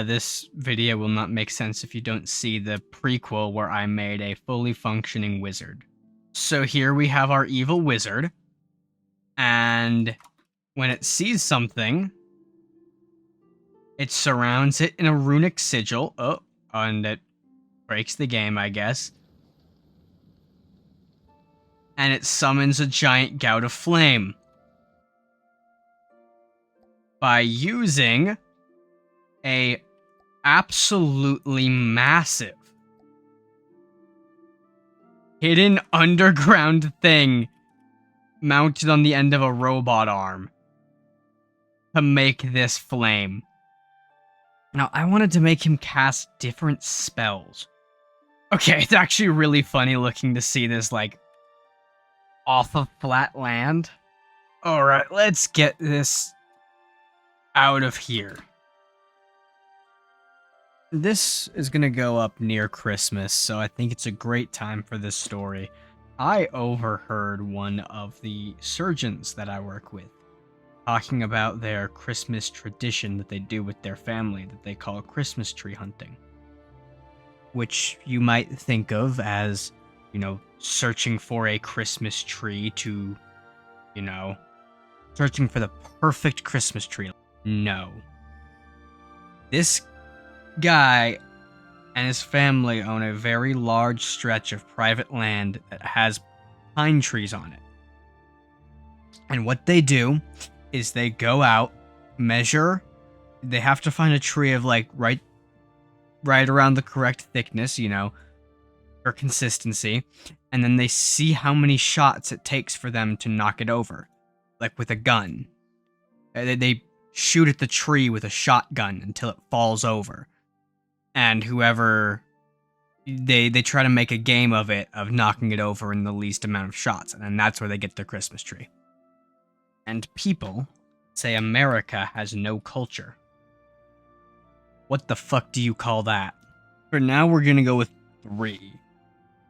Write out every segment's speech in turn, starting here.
This video will not make sense if you don't see the prequel where I made a fully functioning wizard. So here we have our evil wizard, and when it sees something, it surrounds it in a runic sigil. Oh, and it breaks the game, I guess. And it summons a giant gout of flame by using a absolutely massive hidden underground thing mounted on the end of a robot arm to make this flame. Now, I wanted to make him cast different spells. Okay, it's actually really funny looking to see this, like, off of flat land. Alright, let's get this out of here. This is gonna go up near Christmas, so I think it's a great time for this story. I overheard one of the surgeons that I work with talking about their Christmas tradition that they do with their family that they call Christmas tree hunting. Which you might think of as, searching for a Christmas tree to, searching for the perfect Christmas tree. No. This guy and his family own a very large stretch of private land that has pine trees on it. And what they do is they go out, measure, they have to find a tree of right around the correct thickness, or consistency, and then they see how many shots it takes for them to knock it over, like with a gun. They shoot at the tree with a shotgun until it falls over. And whoever, they try to make a game of it, of knocking it over in the least amount of shots, and then that's where they get their Christmas tree. And people say America has no culture. What the fuck do you call that? For now, we're gonna go with 3.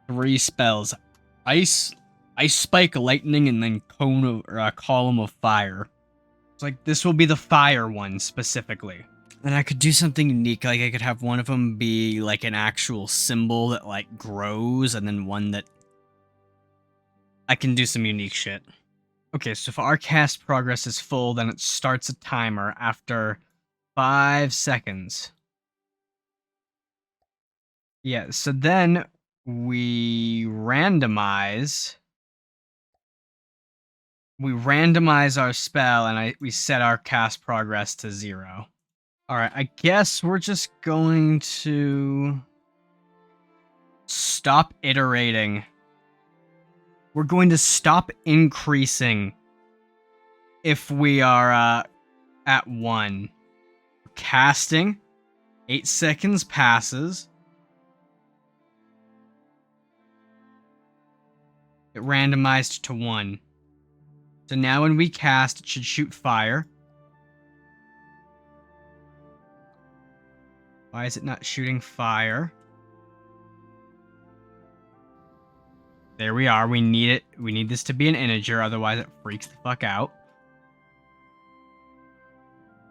3 spells. Ice spike, lightning, and then column of fire. It's like, this will be the fire one, specifically. And I could do something unique, like I could have one of them be like an actual symbol that grows, and then one that... I can do some unique shit. Okay, so if our cast progress is full, then it starts a timer after 5 seconds. Yeah, so then we randomize our spell, and we set our cast progress to 0. Alright, I guess we're just going to stop iterating. We're going to stop increasing if we are at 1. Casting, 8 seconds passes. It randomized to 1. So now when we cast, it should shoot fire. Why is it not shooting fire? There we are. We need it. We need this to be an integer, otherwise it freaks the fuck out.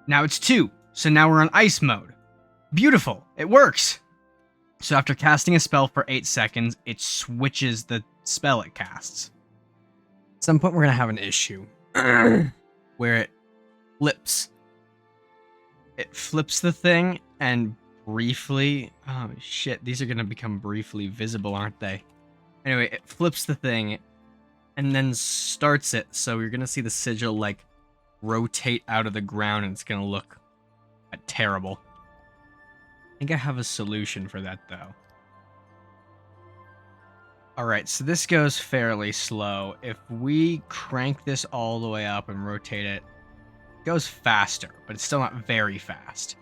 Now it's 2. So now we're on ice mode. Beautiful. It works. So after casting a spell for 8 seconds, it switches the spell it casts. At some point, we're going to have an issue where it flips. It flips the thing and briefly... Oh, shit. These are going to become briefly visible, aren't they? Anyway, it flips the thing and then starts it. So you're going to see the sigil, rotate out of the ground, and it's going to look terrible. I think I have a solution for that, though. Alright, so this goes fairly slow. If we crank this all the way up and rotate it, it goes faster, but it's still not very fast.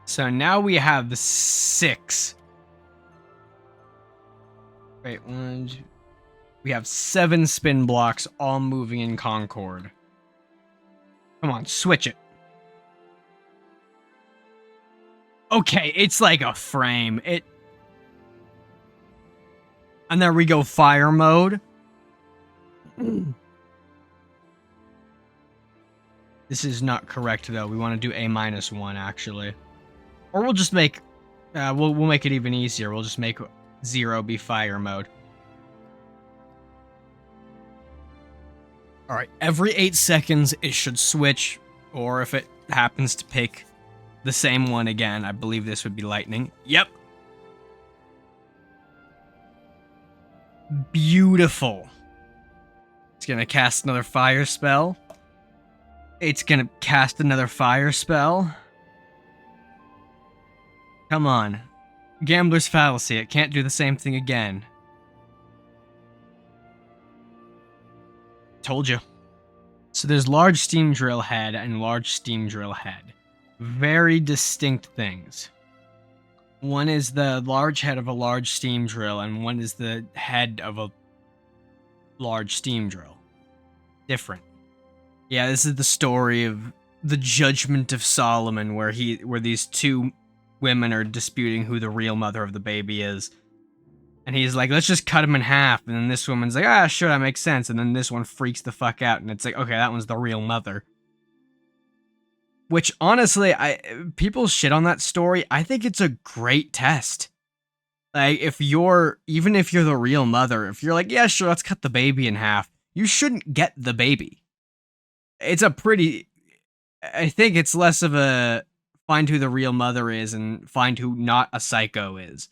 So now we have the 6. Wait, we have 7 spin blocks all moving in concord. Come on, switch it. Okay, it's like a frame. And there we go, fire mode. This is not correct, though. We want to do A-1, actually. Or we'll just make, we'll make it even easier. We'll just make 0 be fire mode. All right, every 8 seconds it should switch, or if it happens to pick the same one again, I believe this would be lightning. Yep. Beautiful. It's gonna cast another fire spell. It's gonna cast another fire spell. Come on. Gambler's fallacy. It can't do the same thing again. Told you. So there's large steam drill head and large steam drill head. Very distinct things. One is the large head of a large steam drill, and one is the head of a large steam drill. Different. Yeah, this is the story of the Judgment of Solomon, where these two women are disputing who the real mother of the baby is. And he's like, let's just cut him in half. And then this woman's like, ah, sure, that makes sense. And then this one freaks the fuck out, and it's like, okay, that one's the real mother. Which, honestly, people shit on that story. I think it's a great test. Like, even if you're the real mother, if you're like, yeah, sure, let's cut the baby in half, you shouldn't get the baby. I think it's less of a find who the real mother is and find who not a psycho is.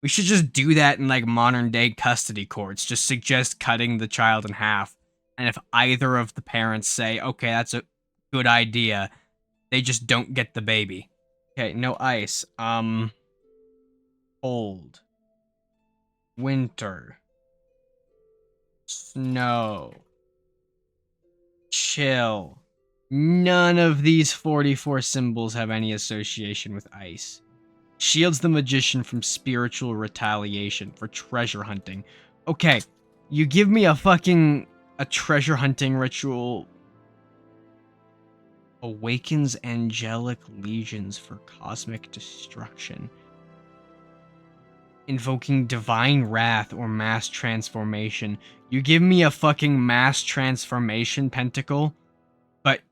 We should just do that in, like, modern day custody courts. Just suggest cutting the child in half. And if either of the parents say, okay, that's a good idea, they just don't get the baby. Okay, no ice. Cold. Winter. Snow. Chill. None of these 44 symbols have any association with ice. Shields the magician from spiritual retaliation for treasure hunting. Okay, you give me a treasure hunting ritual. Awakens angelic legions for cosmic destruction. Invoking divine wrath or mass transformation. You give me a fucking mass transformation pentacle, but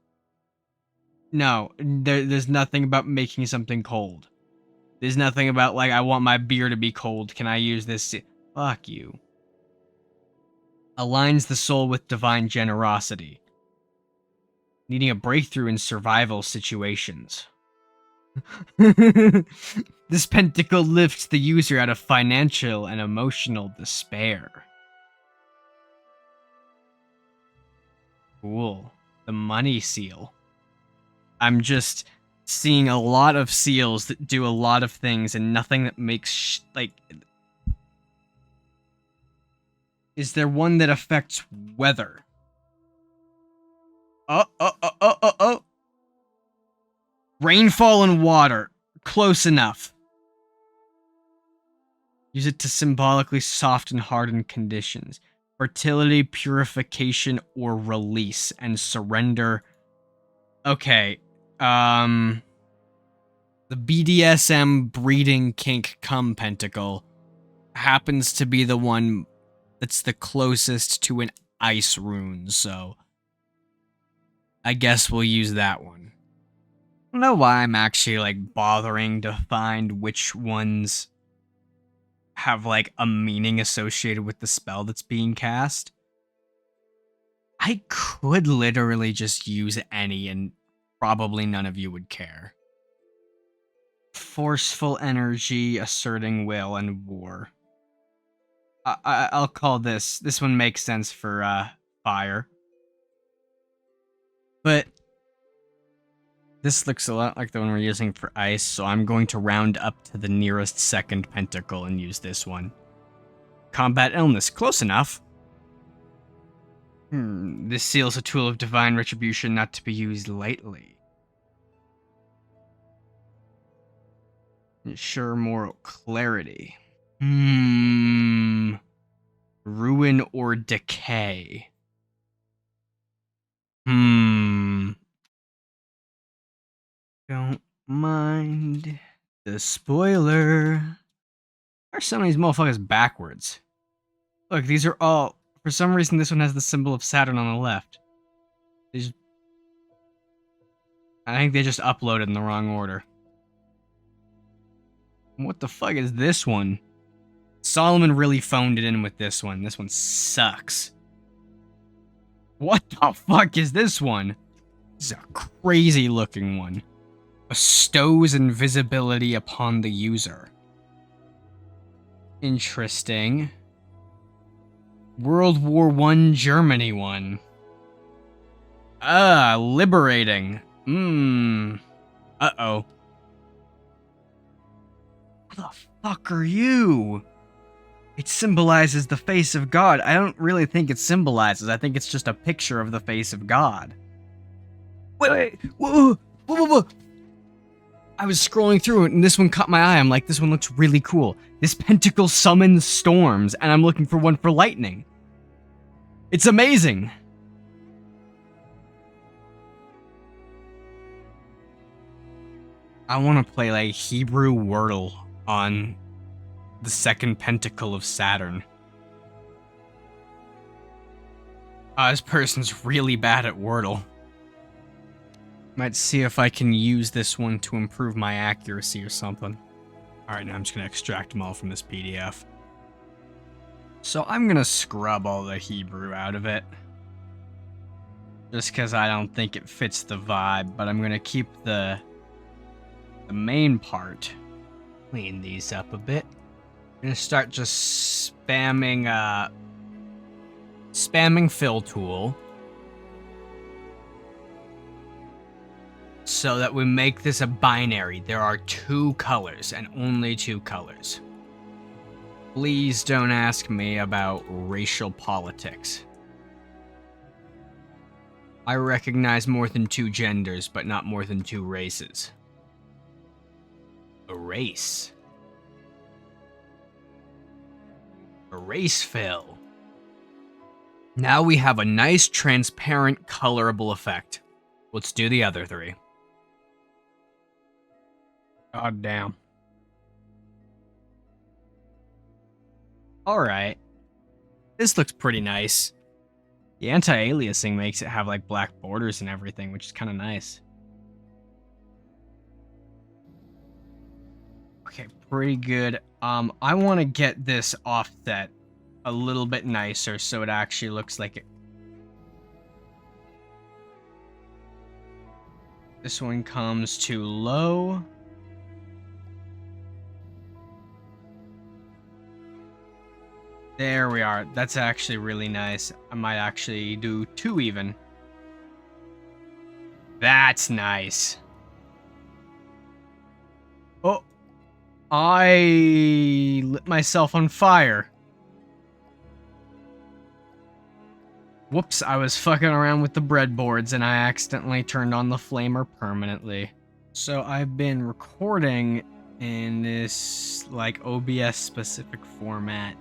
no, there's nothing about making something cold. There's nothing about, like, I want my beer to be cold. Can I use this? Fuck you. Aligns the soul with divine generosity. Needing a breakthrough in survival situations. This pentacle lifts the user out of financial and emotional despair. Cool. The money seal. I'm just seeing a lot of seals that do a lot of things and nothing that makes like... Is there one that affects weather? Oh. Rainfall and water. Close enough. Use it to symbolically soften hardened conditions. Fertility, purification, or release, and surrender. Okay. The BDSM breeding kink cum pentacle happens to be the one that's the closest to an ice rune, so I guess we'll use that one. I don't know why I'm actually, like, bothering to find which ones have, like, a meaning associated with the spell that's being cast. I could literally just use any and probably none of you would care. Forceful energy, asserting will, and war. I'll call this. This one makes sense for, fire. But this looks a lot like the one we're using for ice, so I'm going to round up to the nearest second pentacle and use this one. Combat illness. Close enough. This seal is a tool of divine retribution not to be used lightly. Ensure moral clarity. Ruin or decay. Don't mind the spoiler. Why are some of these motherfuckers backwards? Look, these are all... For some reason, this one has the symbol of Saturn on the left. I think they just uploaded in the wrong order. What the fuck is this one? Solomon really phoned it in with this one. This one sucks. What the fuck is this one? This is a crazy looking one. Bestows invisibility upon the user. Interesting. World War I Germany one. Liberating. Uh-oh. What the fuck are you? It symbolizes the face of God. I don't really think it symbolizes. I think it's just a picture of the face of God. Wait. Whoa. I was scrolling through it and this one caught my eye. I'm like, this one looks really cool. This pentacle summons storms and I'm looking for one for lightning. It's amazing. I want to play like Hebrew Wordle on the second pentacle of Saturn. This person's really bad at Wordle. Might see if I can use this one to improve my accuracy or something. Alright, now I'm just going to extract them all from this PDF. So I'm going to scrub all the Hebrew out of it. Just because I don't think it fits the vibe, but I'm going to keep the main part. Clean these up a bit. I'm going to start just spamming fill tool. So that we make this a binary. There are 2 colors and only 2 colors. Please don't ask me about racial politics. I recognize more than 2 genders, but not more than 2 races. Erase. Erase fill. Now we have a nice transparent colorable effect. Let's do the other 3. God damn. Alright. This looks pretty nice. The anti-aliasing makes it have like black borders and everything, which is kind of nice. Okay, pretty good. I want to get this offset a little bit nicer so it actually looks like it. This one comes too low. There we are. That's actually really nice. I might actually do 2 even. That's nice. Oh. I lit myself on fire. Whoops, I was fucking around with the breadboards and I accidentally turned on the flamer permanently. So I've been recording in this like OBS specific format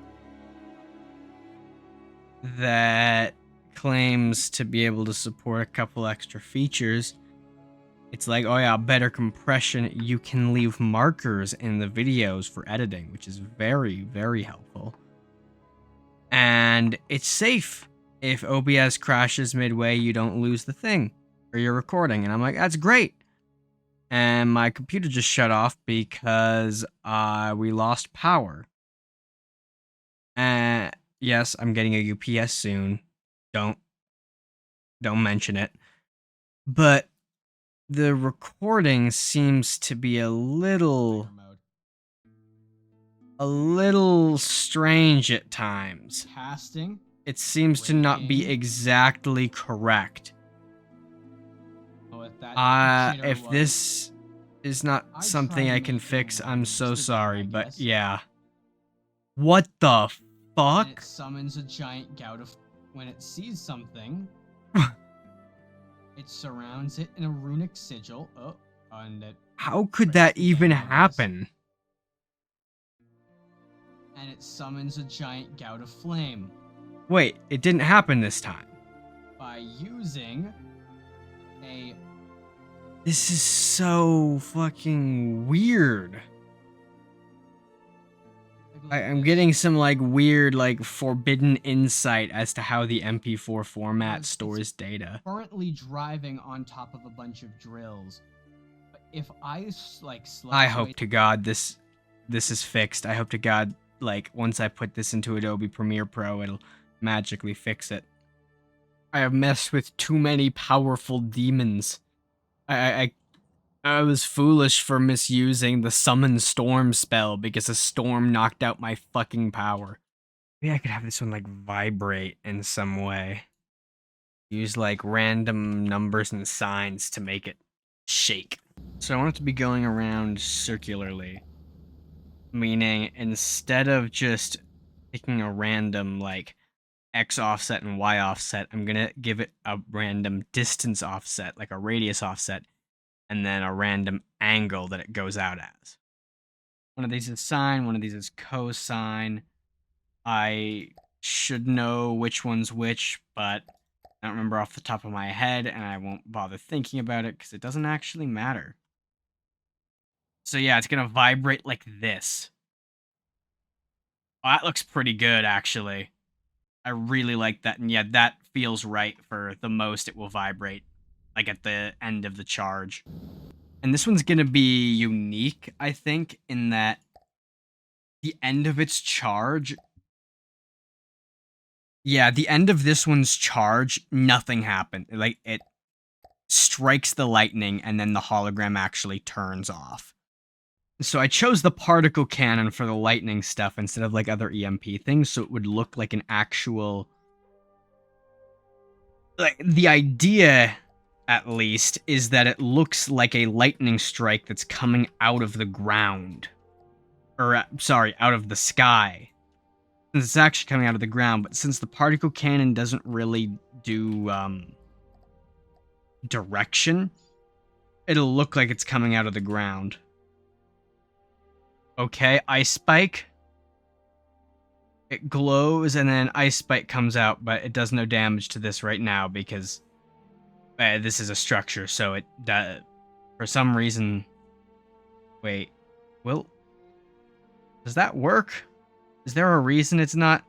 that claims to be able to support a couple extra features. It's like, oh yeah, better compression. You can leave markers in the videos for editing, which is very, very helpful. And it's safe. If OBS crashes midway, you don't lose the thing or your recording. And I'm like, that's great. And my computer just shut off because we lost power. And yes, I'm getting a UPS soon. Don't mention it. But the recording seems to be a little strange at times. Casting. It seems to not be exactly correct. If this is not something I can fix, I'm so sorry, but yeah. What the fuck? It summons a giant gout of... When it sees something, it surrounds it in a runic sigil. Oh, and it... How could that even happen? And it summons a giant gout of flame. Wait, it didn't happen this time. By using a... This is so fucking weird. I'm getting some like weird, like forbidden insight as to how the MP4 format stores data. Currently driving on top of a bunch of drills. But if I like... I hope to God this this is fixed. I hope to God, like, once I put this into Adobe Premiere Pro, it'll magically fix it. I have messed with too many powerful demons. I was foolish for misusing the Summon Storm spell because a storm knocked out my fucking power. Maybe I could have this one, like, vibrate in some way. Use, like, random numbers and signs to make it shake. So I want it to be going around circularly. Meaning, instead of just picking a random, like, X offset and Y offset, I'm gonna give it a random distance offset, like a radius offset, and then a random angle that it goes out as. One of these is sine, one of these is cosine. I should know which one's which, but I don't remember off the top of my head, and I won't bother thinking about it because it doesn't actually matter. So yeah, it's gonna vibrate like this. Oh, that looks pretty good, actually. I really like that, and yeah, that feels right for the most it will vibrate, like at the end of the charge. And this one's gonna be unique, I think, in that the end of its charge... Yeah, the end of this one's charge, nothing happened. Like, it strikes the lightning, and then the hologram actually turns off. So I chose the particle cannon for the lightning stuff instead of, like, other EMP things, so it would look like an actual... Like, the idea, at least, is that it looks like a lightning strike that's coming out of the ground. Or, sorry, out of the sky. Since it's actually coming out of the ground, but since the particle cannon doesn't really do, direction, it'll look like it's coming out of the ground. Okay, Ice Spike. It glows, and then Ice Spike comes out, but it does no damage to this right now because this is a structure, so it does... For some reason... Wait. Well... Does that work? Is there a reason it's not...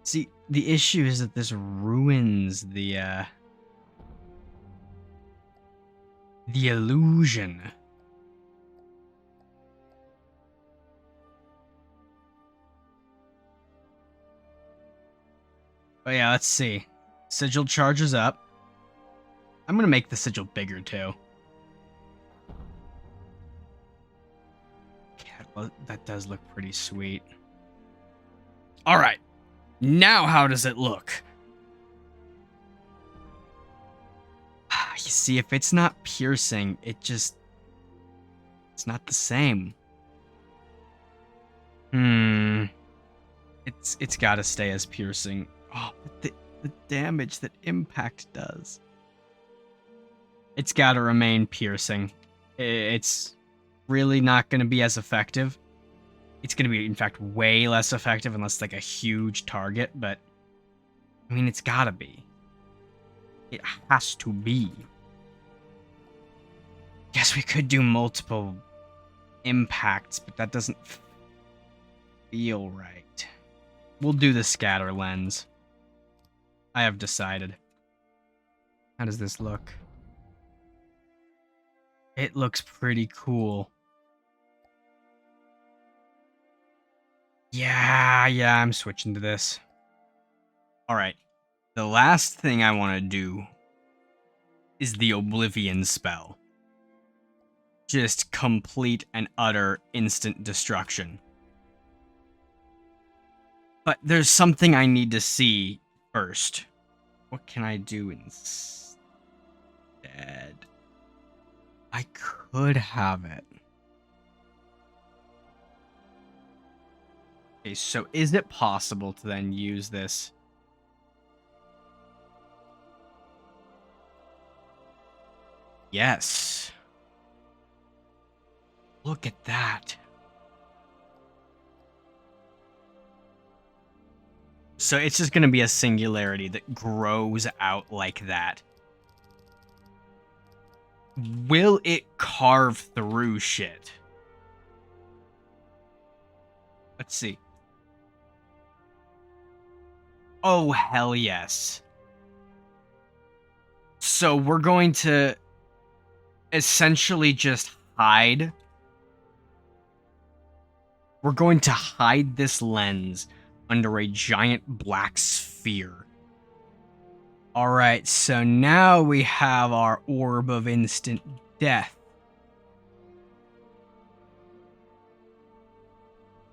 See, the issue is that this ruins the illusion. But yeah, let's see. Sigil charges up. I'm gonna make the sigil bigger, too. Okay, that does look pretty sweet. Alright. Now how does it look? You see, if it's not piercing, it's not the same. It's gotta stay as piercing. Oh, but the damage that impact does. It's gotta remain piercing. It's really not gonna be as effective. It's gonna be, in fact, way less effective unless, like, a huge target, but... I mean, it's gotta be. It has to be. Guess we could do multiple impacts, but that doesn't feel right. We'll do the scatter lens. I have decided. How does this look? It looks pretty cool. Yeah, I'm switching to this. Alright. The last thing I want to do is the Oblivion spell. Just complete and utter instant destruction. But there's something I need to see first. What can I do instead? I could have it. Okay, so is it possible to then use this? Yes. Look at that. So it's just going to be a singularity that grows out like that. Will it carve through shit? Let's see. Oh, hell yes. So we're going to essentially just hide We're going to hide this lens under a giant black sphere. Alright, so now we have our orb of instant death.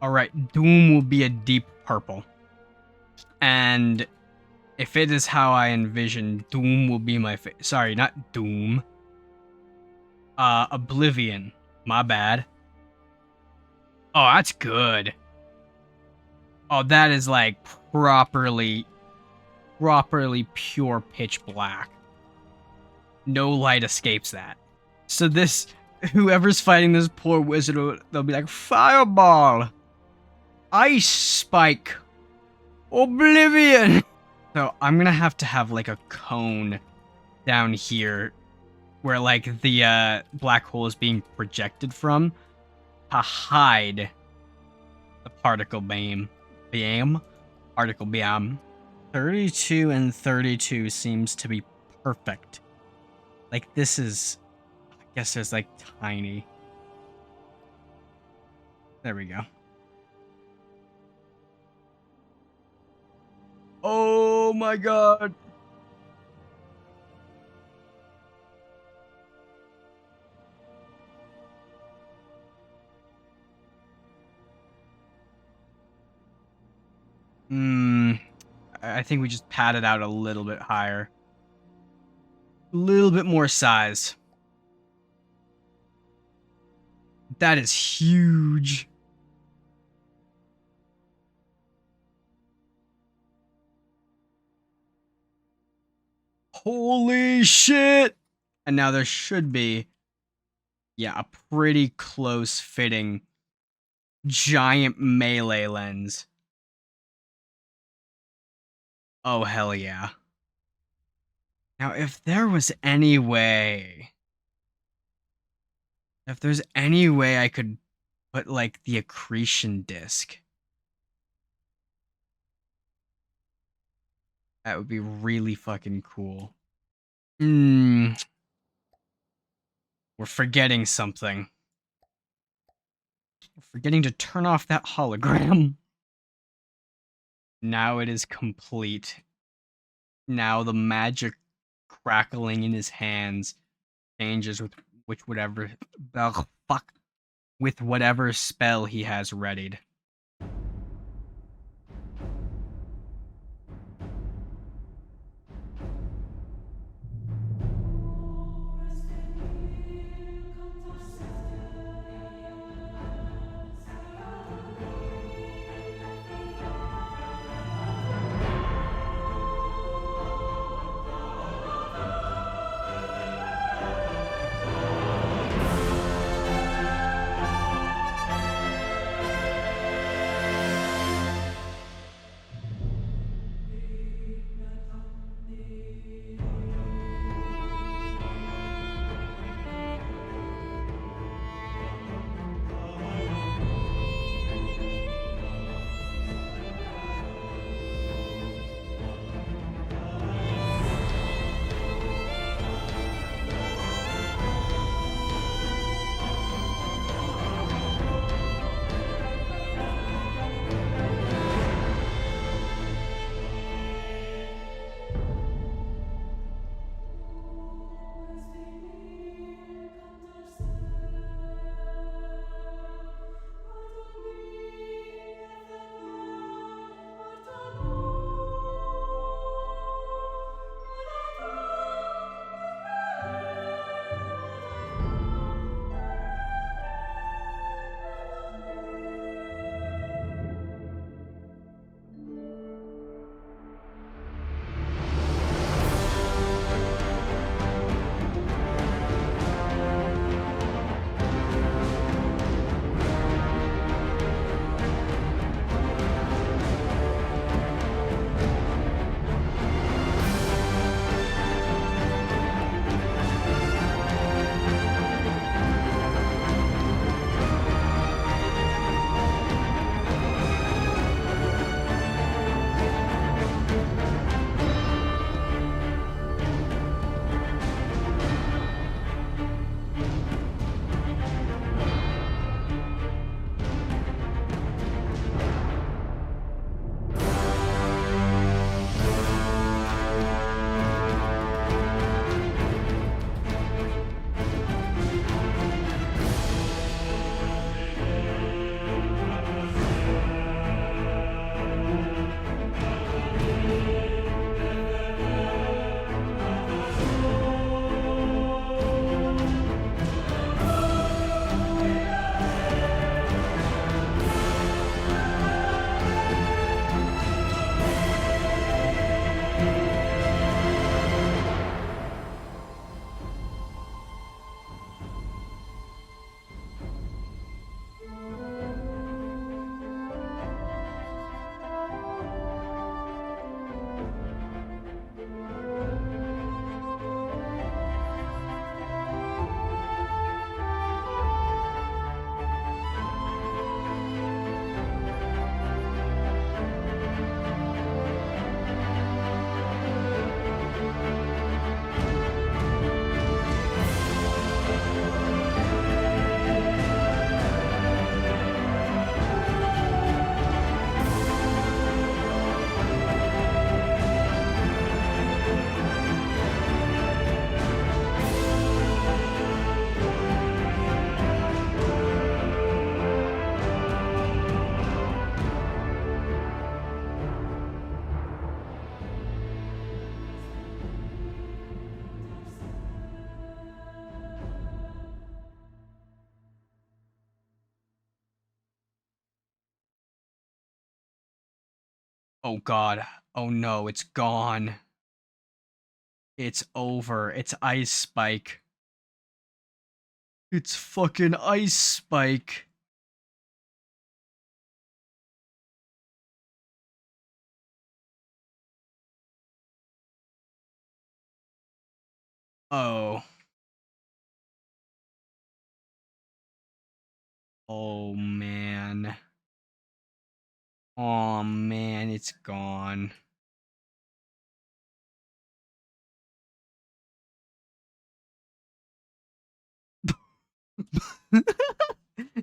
Alright, Doom will be a deep purple. And if it is how I envision, Doom will be my sorry, not Doom. Oblivion. My bad. Oh, that's good. Oh, that is like properly pure pitch black. No light escapes that. So this, whoever's fighting this poor wizard, they'll be like, Fireball! Ice Spike! Oblivion! So I'm gonna have to have like a cone down here where like the black hole is being projected from to hide the particle beam. Particle beam. 32 and 32 seems to be perfect. Like this is, I guess there's like tiny. There we go. Oh my god. I think we just pad it out a little bit higher. A little bit more size. That is huge. Holy shit! And now there should be, yeah, a pretty close fitting giant melee lens. Oh, hell yeah. Now, if there was any way... If there's any way I could put, like, the accretion disc... That would be really fucking cool. We're forgetting something. We're forgetting to turn off that hologram. Now it is complete. Now the magic crackling in his hands changes with whatever with whatever spell he has readied. Oh god. Oh no, it's gone. It's over. It's Ice Spike. It's fucking Ice Spike. Oh. Oh man. Oh man, it's gone.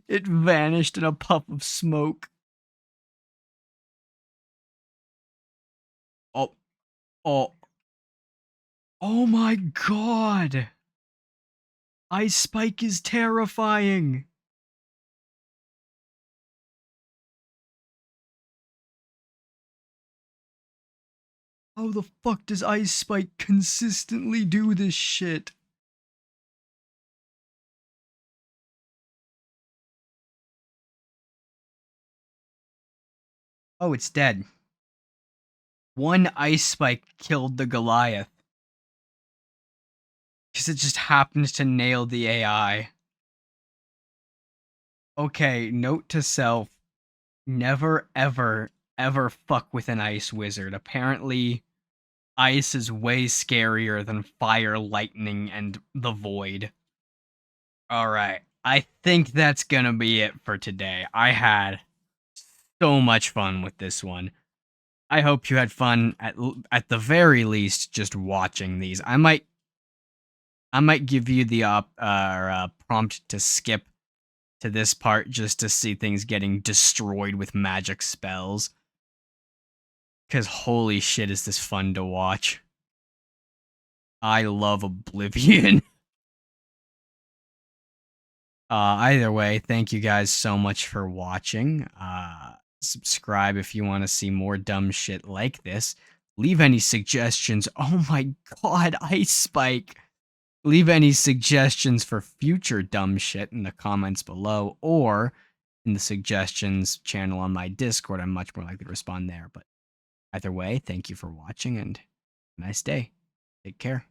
It vanished in a puff of smoke. Oh, oh, oh my god! Ice Spike is terrifying! How the fuck does Ice Spike consistently do this shit? Oh, it's dead. One Ice Spike killed the Goliath. Because it just happens to nail the AI. Okay, note to self. Never, ever, ever fuck with an ice wizard. Apparently, ice is way scarier than fire, lightning, and the void. Alright, I think that's gonna be it for today. I had so much fun with this one. I hope you had fun at the very least just watching these. I might give you the prompt to skip to this part just to see things getting destroyed with magic spells. Cause holy shit, is this fun to watch. I love Oblivion. Either way, thank you guys so much for watching. Subscribe if you want to see more dumb shit like this. Leave any suggestions. Oh my god, Ice Spike. Leave any suggestions for future dumb shit in the comments below or in the suggestions channel on my Discord. I'm much more likely to respond there. But either way, thank you for watching and have a nice day. Take care.